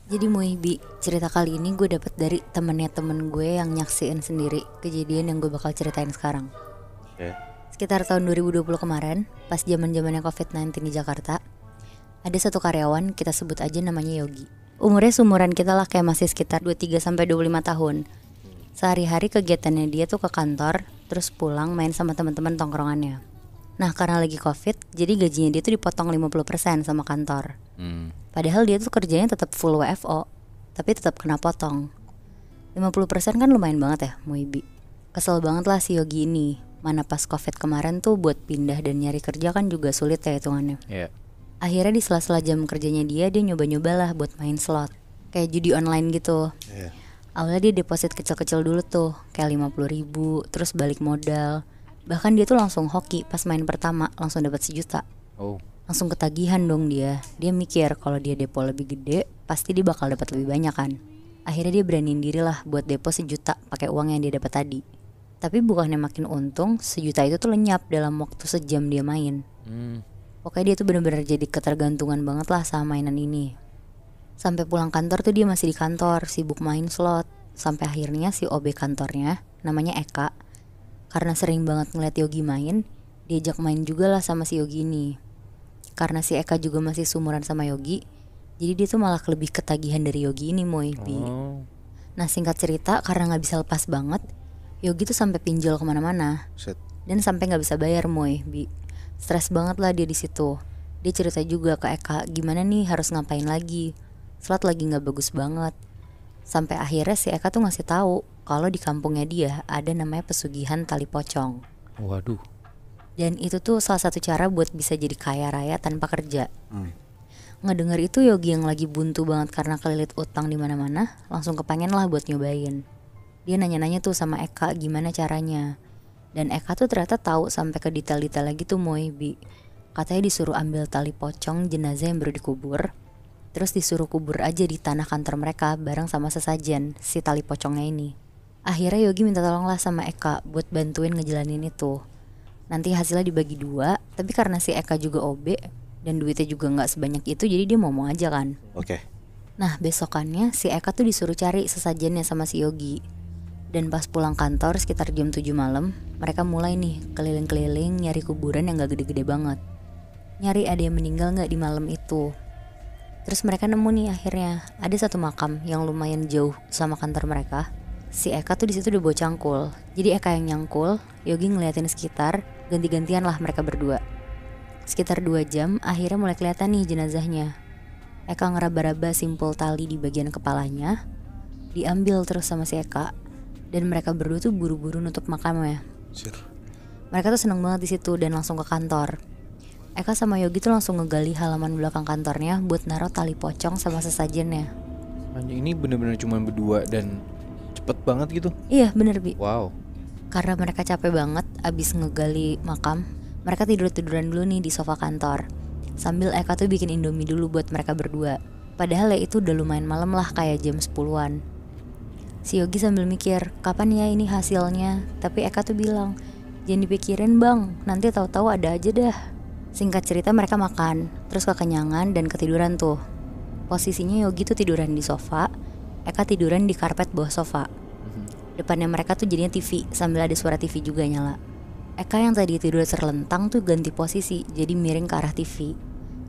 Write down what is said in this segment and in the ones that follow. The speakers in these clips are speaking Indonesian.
Jadi Muibi, cerita kali ini gue dapet dari temennya temen gue yang nyaksiin sendiri kejadian yang gue bakal ceritain sekarang. Oke. Sekitar tahun 2020 kemarin, pas zaman-zamannya COVID-19 di Jakarta, ada satu karyawan, kita sebut aja namanya Yogi. Umurnya seumuran kita lah, kayak masih sekitar 23-25 tahun. Sehari-hari kegiatannya dia tuh ke kantor, terus pulang main sama teman-teman tongkrongannya. Nah, karena lagi COVID, jadi gajinya dia tuh dipotong 50% sama kantor. Padahal dia tuh kerjanya tetap full WFO, tapi tetap kena potong. 50% kan lumayan banget ya, Muibi. Kesel banget lah si Yogi ini. Mana pas COVID kemarin tuh buat pindah dan nyari kerja kan juga sulit ya hitungannya. Iya. Akhirnya di sela-sela jam kerjanya dia nyoba-nyoba lah buat main slot, kayak judi online gitu. Iya. Awalnya dia deposit kecil-kecil dulu tuh, kayak 50.000, terus balik modal. Bahkan dia tuh langsung hoki pas main pertama, langsung dapat 1 juta. Oh. Langsung ketagihan dong dia. Dia mikir kalau dia depo lebih gede, pasti dia bakal dapat lebih banyak kan. Akhirnya dia beraniin diri lah buat depo 1 juta pakai uang yang dia dapat tadi. Tapi bukannya makin untung, 1 juta itu tuh lenyap dalam waktu sejam dia main. Pokoknya dia tuh bener-bener jadi ketergantungan banget lah sama mainan ini. Sampai pulang kantor tuh dia masih di kantor, sibuk main slot. Sampai akhirnya si OB kantornya, namanya Eka, karena sering banget ngeliat Yogi main, diajak main juga lah sama si Yogi ini. Karena si Eka juga masih seumuran sama Yogi, jadi dia tuh malah lebih ketagihan dari Yogi ini, Moibi. Oh. Nah, singkat cerita, karena gak bisa lepas banget, Yogi tuh sampai pinjol kemana-mana. Set. Dan sampai nggak bisa bayar, Moibi. Stres banget lah dia di situ. Dia cerita juga ke Eka, gimana nih harus ngapain lagi. Slot lagi nggak bagus banget. Sampai akhirnya si Eka tuh ngasih tahu kalau di kampungnya dia ada namanya pesugihan tali pocong. Waduh. Dan itu tuh salah satu cara buat bisa jadi kaya raya tanpa kerja. Ngedenger itu Yogi yang lagi buntu banget karena kelilit utang di mana-mana, langsung kepengen lah buat nyobain. Dia nanya-nanya tuh sama Eka gimana caranya. Dan Eka tuh ternyata tahu sampai ke detail-detail lagi tuh Moibi. Katanya disuruh ambil tali pocong jenazah yang baru dikubur, terus disuruh kubur aja di tanah kantor mereka bareng sama sesajen si tali pocongnya ini. Akhirnya Yogi minta tolong lah sama Eka buat bantuin ngejalanin itu. Nanti hasilnya dibagi 2, tapi karena si Eka juga OB dan duitnya juga gak sebanyak itu, jadi dia mau aja kan. Oke. Nah, besokannya si Eka tuh disuruh cari sesajennya sama si Yogi. Dan pas pulang kantor sekitar jam 7 malam, mereka mulai nih keliling-keliling nyari kuburan yang gak gede-gede banget. Nyari ada yang meninggal gak di malam itu. Terus mereka nemu nih akhirnya ada satu makam yang lumayan jauh sama kantor mereka. Si Eka tuh di situ udah bawa cangkul. Jadi Eka yang nyangkul, Yogi ngeliatin sekitar, ganti-gantian lah mereka berdua. Sekitar 2 jam akhirnya mulai kelihatan nih jenazahnya. Eka ngeraba-raba simpul tali di bagian kepalanya, diambil terus sama si Eka. Dan mereka berdua tuh buru-buru nutup makamnya. Mereka tuh seneng banget di situ dan langsung ke kantor. Eka sama Yogi tuh langsung ngegali halaman belakang kantornya buat naruh tali pocong sama sesajennya. Anjing, ini bener-bener cuma berdua dan cepet banget gitu. Iya bener Bi. Wow. Karena mereka capek banget abis ngegali makam, mereka tidur-tiduran dulu nih di sofa kantor. Sambil Eka tuh bikin Indomie dulu buat mereka berdua. Padahal ya itu udah lumayan malam lah, kayak jam 10-an. Si Yogi sambil mikir, kapan ya ini hasilnya? Tapi Eka tuh bilang, jangan dipikirin bang, nanti tahu-tahu ada aja dah. Singkat cerita mereka makan, terus kekenyangan dan ketiduran tuh. Posisinya Yogi tuh tiduran di sofa, Eka tiduran di karpet bawah sofa. Depannya mereka tuh jadinya TV, sambil ada suara TV juga nyala. Eka yang tadi tidur terlentang tuh ganti posisi, jadi miring ke arah TV.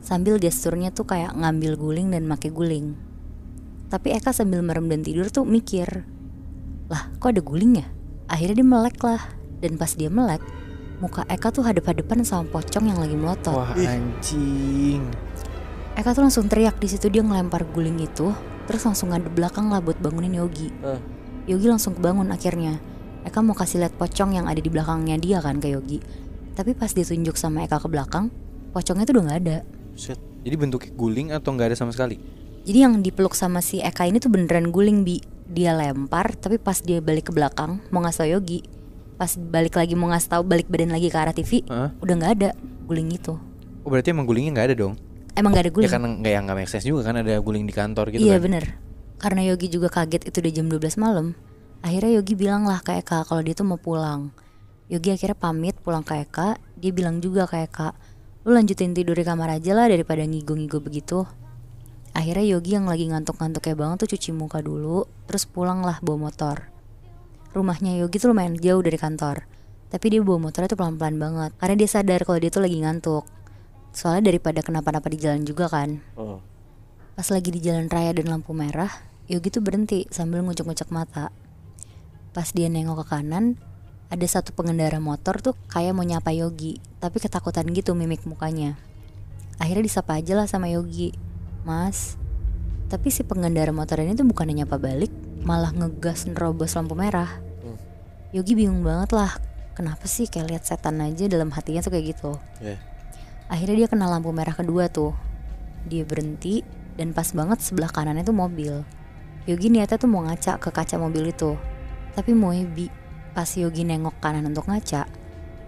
Sambil gesturnya tuh kayak ngambil guling dan make guling. Tapi Eka sambil merem dan tidur tuh mikir, lah kok ada guling ya? Akhirnya dia melek lah. Dan pas dia melek, muka Eka tuh hadap-hadapan sama pocong yang lagi melotot. Wah anjing. Eka tuh langsung teriak di situ, dia ngelempar guling itu, terus langsung ngadep belakang lah buat bangunin Yogi. Yogi langsung kebangun akhirnya. Eka mau kasih lihat pocong yang ada di belakangnya dia kan ke Yogi. Tapi pas ditunjuk sama Eka ke belakang, pocongnya tuh udah gak ada. Set. Jadi bentuknya guling atau nggak ada sama sekali? Jadi yang dipeluk sama si Eka ini tuh beneran guling Bi. Dia lempar, tapi pas dia balik ke belakang mau ngasih tau Yogi, pas balik lagi mau ngasih tahu, balik badan lagi ke arah TV, udah nggak ada guling itu. Oh berarti emang gulingnya nggak ada dong? Emang nggak ada guling? Ya kan nggak make sense juga kan ada guling di kantor gitu iya, kan? Iya bener. Karena Yogi juga kaget itu udah jam 12 malam. Akhirnya Yogi bilang lah ke Eka kalau dia tuh mau pulang. Yogi akhirnya pamit pulang ke Eka. Dia bilang juga ke Eka, lu lanjutin tidur di kamar aja lah daripada ngigo-ngigo begitu. Akhirnya Yogi yang lagi ngantuk-ngantuknya banget tuh cuci muka dulu, terus pulang lah bawa motor. Rumahnya Yogi tuh lumayan jauh dari kantor, tapi dia bawa motornya tuh pelan-pelan banget karena dia sadar kalau dia tuh lagi ngantuk. Soalnya daripada kenapa-napa di jalan juga kan. Pas lagi di jalan raya dan lampu merah, Yogi tuh berhenti sambil ngucek-ngucek mata. Pas dia nengok ke kanan, ada satu pengendara motor tuh kayak mau nyapa Yogi, tapi ketakutan gitu mimik mukanya. Akhirnya disapa aja lah sama Yogi, "Mas." Tapi si pengendara motor ini tuh bukannya nyapa balik, malah ngegas nerobos lampu merah. Yogi bingung banget lah, kenapa sih kayak lihat setan aja dalam hatinya tuh kayak gitu. Akhirnya dia kena lampu merah kedua tuh. Dia berhenti dan pas banget sebelah kanannya tuh mobil. Yogi niatnya tuh mau ngaca ke kaca mobil itu. Tapi pas Yogi nengok kanan untuk ngaca,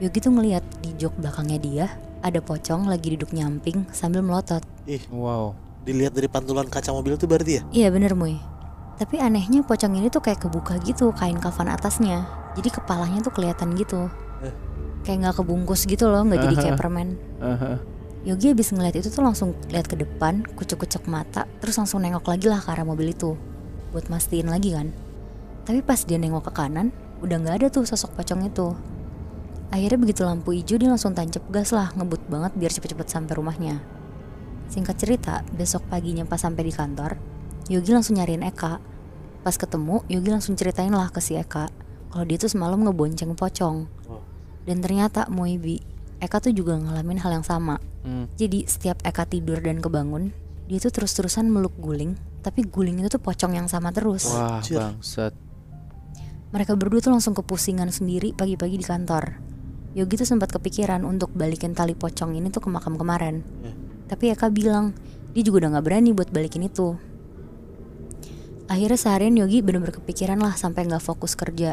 Yogi tuh ngeliat di jok belakangnya dia ada pocong lagi duduk nyamping sambil melotot. Wow. Dilihat dari pantulan kaca mobil itu berarti ya? Iya bener Muy. Tapi anehnya pocong ini tuh kayak kebuka gitu kain kafan atasnya. Jadi kepalanya tuh kelihatan gitu. Kayak gak kebungkus gitu loh, gak jadi kayak permen. Yogi abis ngeliat itu tuh langsung lihat ke depan, kucek-kucek mata, terus langsung nengok lagi lah ke arah mobil itu buat mastiin lagi kan. Tapi pas dia nengok ke kanan, udah gak ada tuh sosok pocong itu. Akhirnya begitu lampu hijau dia langsung tancap gas lah, ngebut banget biar cepet-cepet sampai rumahnya. Singkat cerita, besok paginya pas sampai di kantor, Yogi langsung nyariin Eka. Pas ketemu, Yogi langsung ceritain lah ke si Eka kalau dia tuh semalam ngebonceng pocong. Dan ternyata Moibi, Eka tuh juga ngalamin hal yang sama. Jadi setiap Eka tidur dan kebangun, dia tuh terus-terusan meluk guling, tapi guling itu tuh pocong yang sama terus. Wah, bangsat. Mereka berdua tuh langsung kepusingan sendiri pagi-pagi di kantor. Yogi tuh sempat kepikiran untuk balikin tali pocong ini tuh ke makam kemarin. Tapi Eka bilang dia juga udah gak berani buat balikin itu. Akhirnya seharian Yogi bener-bener kepikiran lah sampai gak fokus kerja.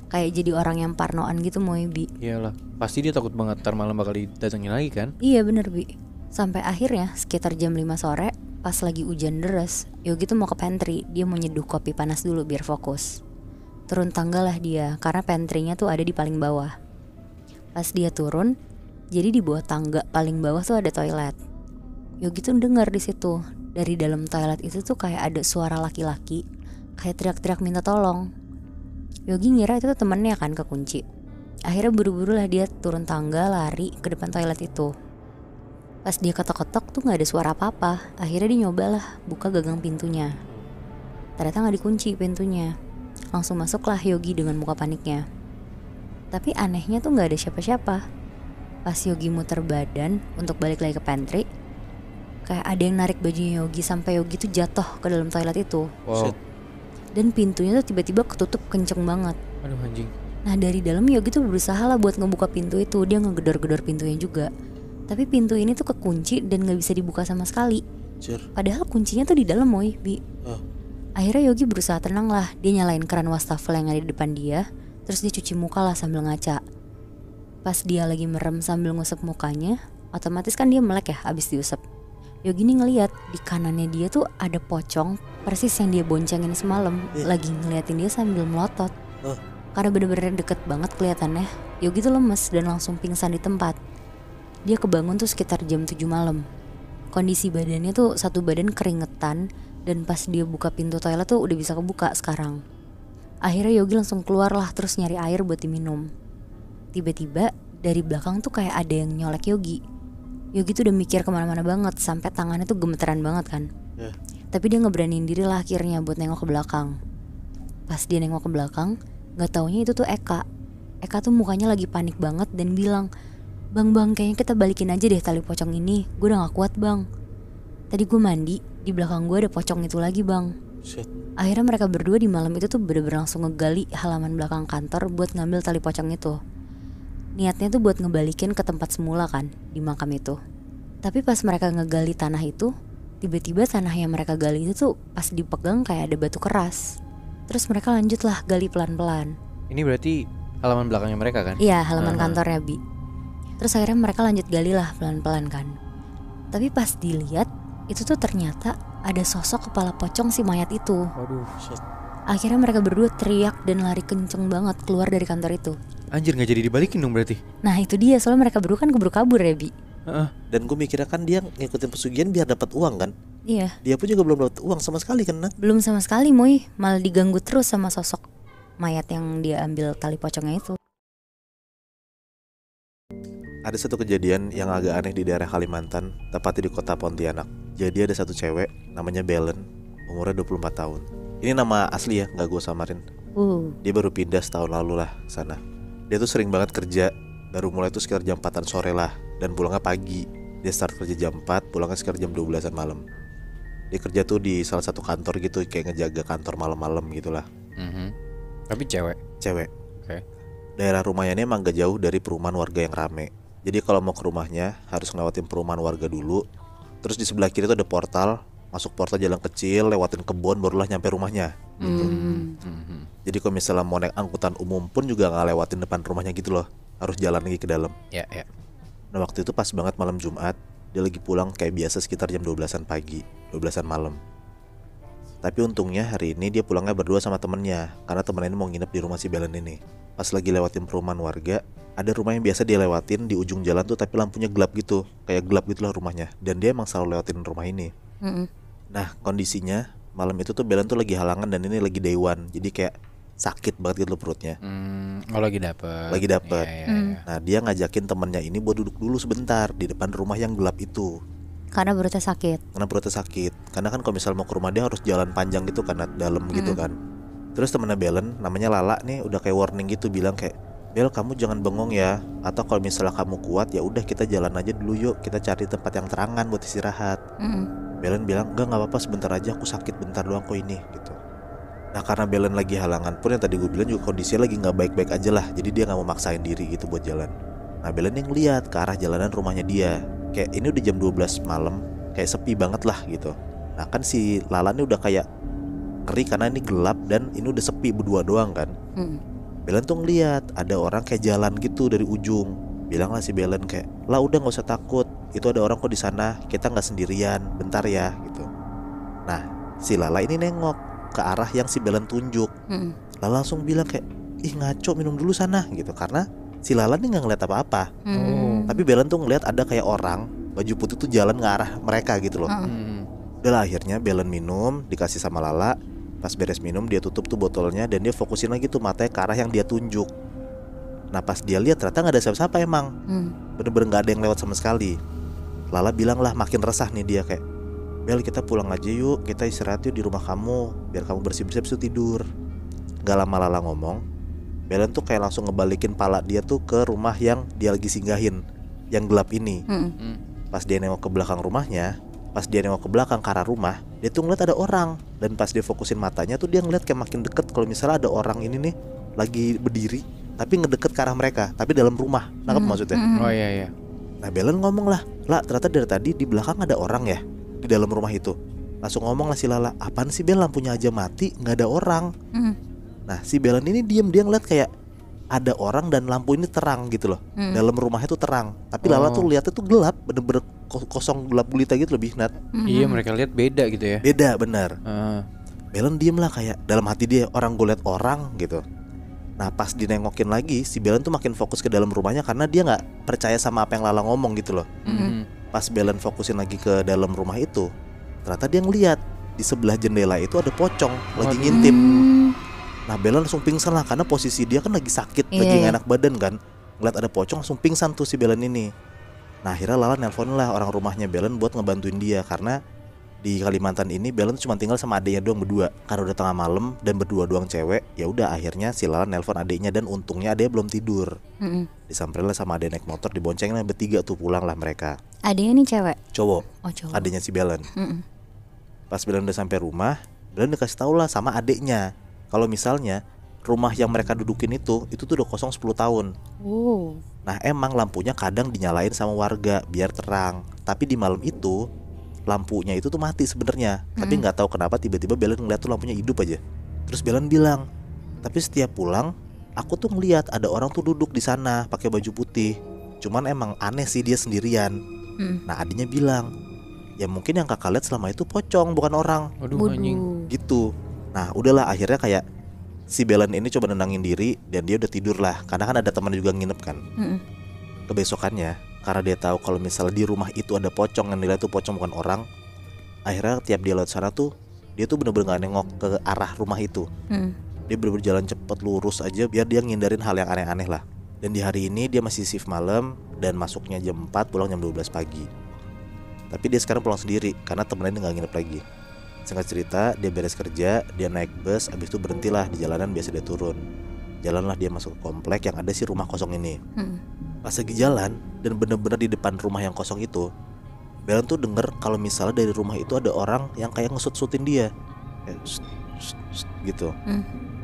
Kayak jadi orang yang parnoan gitu Moibi. Iyalah, pasti dia takut banget ntar malam bakal didatengin lagi kan? Iya bener Bi. Sampai akhirnya sekitar jam 5 sore, pas lagi hujan deras, Yogi tuh mau ke pantry. Dia mau nyeduh kopi panas dulu biar fokus. Turun tangga lah dia, karena pantry-nya tuh ada di paling bawah. Pas dia turun, jadi di bawah tangga paling bawah tuh ada toilet. Yogi tuh dengar di situ, dari dalam toilet itu tuh kayak ada suara laki-laki, kayak teriak-teriak minta tolong. Yogi ngira itu tuh temennya kan kekunci. Akhirnya buru-buru lah dia turun tangga lari ke depan toilet itu. Pas dia ketok-ketok tuh gak ada suara apa-apa. Akhirnya dia nyobalah buka gagang pintunya. Ternyata gak dikunci pintunya. Langsung masuklah Yogi dengan muka paniknya. Tapi anehnya tuh gak ada siapa-siapa. Pas Yogi muter badan untuk balik lagi ke pantry, kayak ada yang narik bajunya Yogi sampai Yogi tuh jatuh ke dalam toilet itu. Wow. Dan pintunya tuh tiba-tiba ketutup kenceng banget. Aduh anjing. Nah dari dalam Yogi tuh berusaha lah buat ngebuka pintu itu. Dia ngegedor-gedor pintunya juga. Tapi pintu ini tuh kekunci dan gak bisa dibuka sama sekali. Padahal kuncinya tuh di dalam Bi. Akhirnya Yogi berusaha tenang lah. Dia nyalain keran wastafel yang ada di depan dia. Terus dia cuci muka lah sambil ngaca. Pas dia lagi merem sambil ngusap mukanya, otomatis kan dia melek ya abis diusap. Yogi nih ngeliat di kanannya dia tuh ada pocong persis yang dia boncengin semalam. Lagi ngeliatin dia sambil melotot. Karena bener-bener deket banget kelihatannya, Yogi tuh lemes dan langsung pingsan di tempat. Dia kebangun tuh sekitar jam 7 malam. Kondisi badannya tuh satu badan keringetan. Dan pas dia buka pintu toilet tuh udah bisa kebuka sekarang. Akhirnya Yogi langsung keluar lah terus nyari air buat diminum. Tiba-tiba dari belakang tuh kayak ada yang nyolek Yogi. Yogi tuh udah mikir kemana-mana banget sampai tangannya tuh gemeteran banget kan. Tapi dia ngeberaniin diri lah akhirnya buat nengok ke belakang. Pas dia nengok ke belakang, gak taunya itu tuh Eka. Eka tuh mukanya lagi panik banget dan bilang, Bang kayaknya kita balikin aja deh tali pocong ini. Gue udah gak kuat bang. Tadi gue mandi, di belakang gue ada pocong itu lagi bang. Akhirnya mereka berdua di malam itu tuh bener-bener langsung ngegali halaman belakang kantor buat ngambil tali pocong itu. Niatnya tuh buat ngebalikin ke tempat semula kan, di makam itu. Tapi pas mereka ngegali tanah itu, tiba-tiba tanah yang mereka gali itu tuh pas dipegang kayak ada batu keras. Terus mereka lanjut lah gali pelan-pelan. Ini berarti halaman belakangnya mereka kan? Iya, halaman kantornya Bi. Terus akhirnya mereka lanjut gali lah pelan-pelan kan. Tapi pas dilihat, itu tuh ternyata ada sosok kepala pocong si mayat itu. Waduh. Akhirnya mereka berdua teriak dan lari kenceng banget keluar dari kantor itu. Anjir, gak jadi dibalikin dong berarti? Nah itu dia, soalnya mereka berdua kan keburu kabur ya Bi. Dan gue mikirnya kan dia ngikutin pesugihan biar dapat uang kan. Iya, Dia pun juga belum dapat uang sama sekali kan, Nang? belum sama sekali Moy, malah diganggu terus sama sosok mayat yang dia ambil tali pocongnya itu. Ada satu kejadian yang agak aneh di daerah Kalimantan, tepatnya di kota Pontianak. Jadi ada satu cewek, namanya Belen, umurnya 24 tahun. Ini nama asli ya, nggak gue samarin. Dia baru pindah setahun lalu lah ke sana. Dia tuh sering banget kerja, baru mulai tuh sekitar jam 4-an sore lah, dan pulangnya pagi. Dia start kerja jam 4, pulangnya sekitar jam 12-an malam. Dia kerja tuh di salah satu kantor gitu, kayak ngejaga kantor malam-malam gitulah. Tapi cewek. Cewek. Oke. Daerah rumahnya ini emang gak jauh dari perumahan warga yang rame. Jadi kalau mau ke rumahnya harus ngelewatin perumahan warga dulu. Terus di sebelah kiri tuh ada portal. Masuk portal jalan kecil, lewatin kebun, barulah nyampe rumahnya. Jadi kalau misalnya mau naik angkutan umum pun juga gak lewatin depan rumahnya gitu loh. Harus jalan lagi ke dalam. Ya. Nah waktu itu pas banget malam Jumat. Dia lagi pulang kayak biasa sekitar jam 12-an pagi, 12-an malam. Tapi untungnya hari ini dia pulangnya berdua sama temennya, karena temennya ini mau nginep di rumah si Belen ini. Pas lagi lewatin perumahan warga, ada rumah yang biasa dia lewatin di ujung jalan tuh, tapi lampunya gelap gitu, kayak gelap gitu lah rumahnya. Dan dia emang selalu lewatin rumah ini. Nah kondisinya malam itu tuh Belen tuh lagi halangan dan ini lagi day one, jadi kayak sakit banget gitu loh perutnya. Oh lagi dapet. Lagi dapet. Iya. Nah dia ngajakin temennya ini buat duduk dulu sebentar di depan rumah yang gelap itu. Karena perutnya sakit. Karena perutnya sakit. Karena kan kalau misal mau ke rumah dia harus jalan panjang gitu karena dalam gitu kan. Terus temennya Belen namanya Lala nih udah kayak warning gitu, bilang kayak, Bel kamu jangan bengong ya, atau kalau misalnya kamu kuat ya udah kita jalan aja dulu yuk, kita cari tempat yang terangan buat istirahat. Belen bilang nggak apa-apa, sebentar aja, aku sakit bentar doang kok ini gitu. Nah karena Belen lagi halangan pun yang tadi gue bilang juga kondisinya lagi nggak baik-baik aja lah, jadi dia nggak mau maksain diri gitu buat jalan. Nah Belen yang lihat ke arah jalanan rumahnya dia, kayak ini udah jam 12 malam, kayak sepi banget lah gitu. Nah kan si Lala ini udah kayak ngeri karena ini gelap dan ini udah sepi berdua doang kan. Belen tuh ngeliat ada orang kayak jalan gitu dari ujung. Bilang lah si Belen kayak, lah udah nggak usah takut, itu ada orang kok di sana, kita nggak sendirian, bentar ya gitu. Nah si Lala ini nengok ke arah yang si Belen tunjuk. Lala langsung bilang kayak, ih ngaco, minum dulu sana gitu, karena si Lala nih nggak ngeliat apa-apa. Tapi Belen tuh ngeliat ada kayak orang baju putih tuh jalan ke arah mereka gitu loh. Udah lah akhirnya Belen minum, dikasih sama Lala. Pas beres minum dia tutup tuh botolnya dan dia fokusin lagi tuh matanya ke arah yang dia tunjuk. Nah pas dia lihat ternyata nggak ada siapa-siapa emang. Bener-bener nggak ada yang lewat sama sekali. Lala bilang lah, makin resah nih dia kayak, Bel kita pulang aja yuk, kita istirahat yuk di rumah kamu, biar kamu bersih-bersih habis itu tidur. Gak lama Lala ngomong, Belen tuh kayak langsung ngebalikin pala dia tuh ke rumah yang dia lagi singgahin, yang gelap ini. Pas dia nengok ke belakang rumahnya, pas dia nengok ke belakang ke arah rumah, dia tuh ngeliat ada orang. Dan pas dia fokusin matanya tuh dia ngeliat kayak makin deket kalau misalnya ada orang ini nih lagi berdiri tapi ngedeket ke arah mereka, tapi dalam rumah. Nangkep maksudnya? Oh iya. Nah Belen ngomong lah, ternyata dari tadi di belakang ada orang ya di dalam rumah itu. Langsung ngomong lah si Lala, apaan sih Bel, lampunya aja mati, nggak ada orang. Nah si Belen ini diem, dia ngeliat kayak ada orang dan lampu ini terang gitu loh. Dalam rumahnya tuh terang, tapi Lala tuh lihatnya tuh gelap, bener-bener kosong, gelap gulita gitu lebih Nat. Iya mereka lihat beda gitu ya. Beda bener. Belen diem lah kayak dalam hati dia, orang gue liat orang gitu. Nah pas dinengokin lagi, si Belen tuh makin fokus ke dalam rumahnya karena dia nggak percaya sama apa yang Lala ngomong gitu loh. Pas Belen fokusin lagi ke dalam rumah itu, ternyata dia ngeliat di sebelah jendela itu ada pocong lagi ngintip. Nah Belen langsung pingsan lah karena posisi dia kan lagi sakit, lagi gak enak badan kan. Ngeliat ada pocong langsung pingsan tuh si Belen ini. Nah akhirnya Lala nelpon lah orang rumahnya Belen buat ngebantuin dia, karena di Kalimantan ini Belen cuma tinggal sama adiknya doang berdua. Karena udah tengah malam dan berdua doang cewek, ya udah akhirnya si Lala nelpon adiknya dan untungnya adiknya belum tidur. Disamperin lah sama adik naik motor, diboncengin lah bertiga tuh, pulang lah mereka. Adiknya nih cewek? Cowok. Oh cowok. Adiknya si Belen. Pas Belen udah sampai rumah, Belen dikasih tau lah sama adiknya kalau misalnya rumah yang mereka dudukin itu tuh udah kosong 10 tahun. Nah emang lampunya kadang dinyalain sama warga biar terang, tapi di malam itu lampunya itu tuh mati sebenarnya. Tapi nggak tahu kenapa tiba-tiba Belen ngeliat tuh lampunya hidup aja. Terus Belen bilang, tapi setiap pulang aku tuh ngeliat ada orang tuh duduk di sana pakai baju putih. Cuman emang aneh sih dia sendirian. Nah adiknya bilang, ya mungkin yang kakak lihat selama itu pocong bukan orang. Waduh anjing. Gitu. Nah udahlah akhirnya kayak si Belen ini coba nenangin diri dan dia udah tidur lah, karena kan ada teman juga nginep kan. Kebesokannya karena dia tahu kalau misalnya di rumah itu ada pocong yang nilai itu pocong bukan orang, Akhirnya tiap dia lewat sana tuh, dia tuh bener-bener gak nengok ke arah rumah itu. Dia bener-bener jalan cepet lurus aja biar dia ngindarin hal yang aneh-aneh lah. Dan di hari ini dia masih shift malam dan masuknya jam 4, pulang jam 12 pagi. Tapi dia sekarang pulang sendiri karena temennya gak nginep lagi. Singkat cerita, dia beres kerja, dia naik bus, abis itu berhentilah di jalanan biasa dia turun. Jalanlah dia masuk ke komplek yang ada si rumah kosong ini. Pas lagi jalan dan bener-bener di depan rumah yang kosong itu, Belen tuh denger kalau misalnya dari rumah itu ada orang yang kayak ngesut-sutin dia, kayak "Shh, shh, shh," gitu.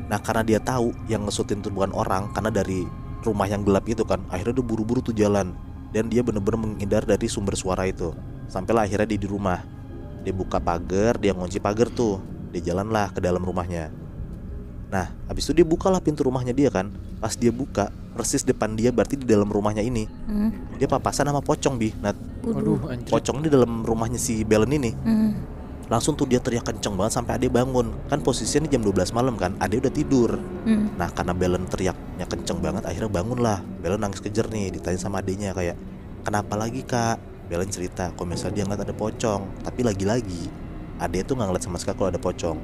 Nah karena dia tahu yang ngesutin itu bukan orang, karena dari rumah yang gelap itu kan, akhirnya dia buru-buru tuh jalan. Dan dia bener-bener menghindar dari sumber suara itu. Sampailah akhirnya dia di rumah. Dia buka pagar, dia ngunci pagar tuh. Dia jalanlah ke dalam rumahnya. Nah habis itu dia bukalah pintu rumahnya dia kan. Pas dia buka, persis depan dia berarti di dalam rumahnya ini, dia papasan sama pocong Bi. Nah Waduh, anjir. pocong di dalam rumahnya si Belen ini. Langsung tuh dia teriak kenceng banget sampai Ade bangun. Kan posisinya jam 12 malam kan, Ade udah tidur. Nah karena Belen teriaknya kenceng banget, akhirnya bangun lah. Belen nangis kejer nih, ditanya sama adenya kayak, "Kenapa lagi kak?" Belen cerita kalau misalnya dia ngeliat ada pocong. Tapi lagi-lagi Ade tuh gak ngeliat sama sekali kalau ada pocong.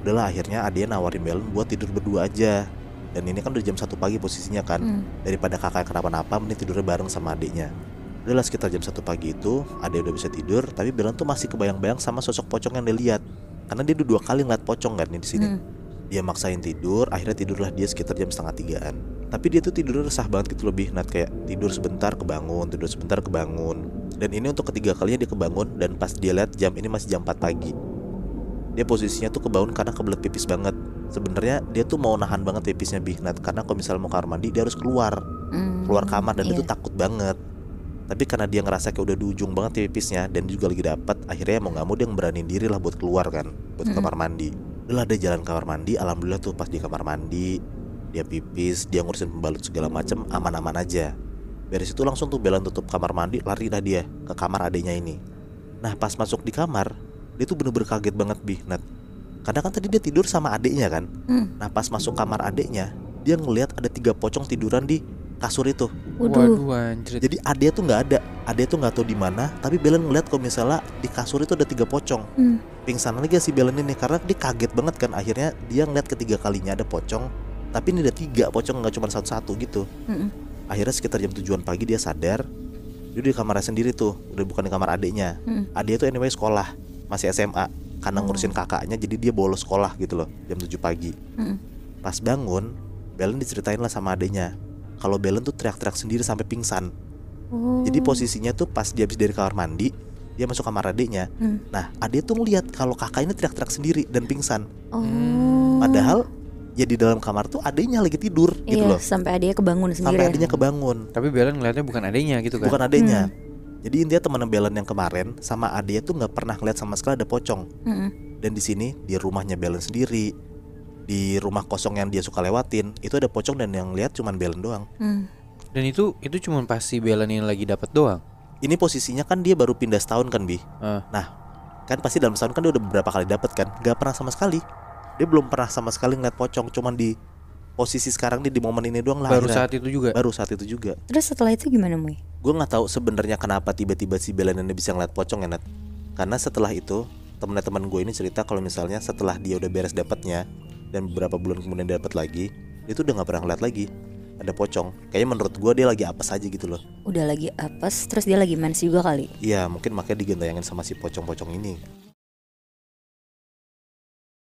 Udahlah akhirnya Ade nawarin Belen buat tidur berdua aja. Dan ini kan udah jam 1 pagi posisinya kan. Daripada kakak kenapa-napa, mending tidurnya bareng sama adeknya. Udahlah sekitar jam 1 pagi itu Ade udah bisa tidur, tapi Belen tuh masih kebayang-bayang sama sosok pocong yang dia lihat. Karena dia udah 2 kali ngeliat pocong kan nih di sini. Dia maksain tidur, akhirnya tidurlah dia sekitar jam 2:30-an. Tapi dia tuh tidurnya resah banget gitu lebih, Nat, kayak tidur sebentar kebangun, tidur sebentar kebangun. Dan ini untuk ketiga kalinya dia kebangun, dan pas dia lihat jam ini masih jam 4 pagi. Dia posisinya tuh kebangun karena kebelet pipis banget. Sebenarnya dia tuh mau nahan banget pipisnya Nat, karena kalau misalnya mau kamar mandi dia harus keluar kamar, dan dia tuh takut banget. Tapi karena dia ngerasa kayak udah di ujung banget pipisnya, dan dia juga lagi dapet, akhirnya mau gak mau dia ngeberanin diri lah buat keluar kan, buat ke kamar mandi. Udah dia jalan kamar mandi, alhamdulillah tuh pas di kamar mandi dia pipis, dia ngurusin pembalut segala macem, aman-aman aja. Dari situ langsung tuh Belen tutup kamar mandi, lari dah dia ke kamar adenya ini. Nah pas masuk di kamar, dia tuh bener-bener kaget banget Nat. Karena kan tadi dia tidur sama adeknya kan. Nah pas masuk kamar adeknya, dia ngelihat ada 3 pocong tiduran di kasur itu. Waduh, anjir. Jadi Ade tuh nggak ada, Ade tuh nggak tahu di mana. Tapi Belen ngeliat kalau misalnya di kasur itu ada 3 pocong. Pingsan lagi si Belen ini karena dia kaget banget kan. Akhirnya dia ngeliat ketiga kalinya ada pocong, tapi ini ada 3 pocong, nggak cuma satu-satu gitu. Akhirnya sekitar jam 7-an pagi dia sadar. Dia di kamarnya sendiri tuh, udah bukan di kamar adeknya. Ade tuh anyway sekolah, masih SMA. Karena ngurusin kakaknya, jadi dia bolos sekolah gitu loh, jam 7 pagi. Pas bangun, Belen diceritain lah sama adeknya kalau Belen tuh teriak-teriak sendiri sampai pingsan. Jadi posisinya tuh pas dia habis dari kamar mandi, dia masuk kamar adeknya. Nah ade tuh ngeliat kalau kakak ini teriak-teriak sendiri dan pingsan. Padahal ya di dalam kamar tuh adeknya lagi tidur gitu loh. Sampai adeknya kebangun sendiri. Sampai adeknya kebangun. Tapi Belen ngeliatnya bukan adenya gitu kan. Bukan adeknya. Jadi intinya teman Belen yang kemarin sama adeknya tuh nggak pernah ngeliat sama sekali ada pocong. Dan di sini di rumahnya Belen sendiri, di rumah kosong yang dia suka lewatin, itu ada pocong dan yang lihat cuman Belen doang. Dan itu cuma pas si Belen ini lagi dapet doang. Ini posisinya kan dia baru pindah setahun kan Bi. Nah kan pasti dalam setahun kan dia udah beberapa kali dapet kan. Gak pernah sama sekali. Dia belum pernah sama sekali ngeliat pocong. Cuman di posisi sekarang nih, di momen ini doang lah. Baru saat itu juga. Baru saat itu juga. Terus setelah itu gimana Muy? Gue gak tahu sebenarnya kenapa tiba-tiba si Belen ini bisa ngeliat pocong ya Nat. Karena setelah itu temen-temen gue ini cerita kalau misalnya setelah dia udah beres dapetnya dan beberapa bulan kemudian dia dapat lagi, dia tuh udah gak pernah ngeliat lagi ada pocong. Kayaknya menurut gue dia lagi apes aja gitu loh. Udah lagi apes, terus dia lagi mens juga kali. Iya mungkin makanya digentayangin sama si pocong-pocong ini.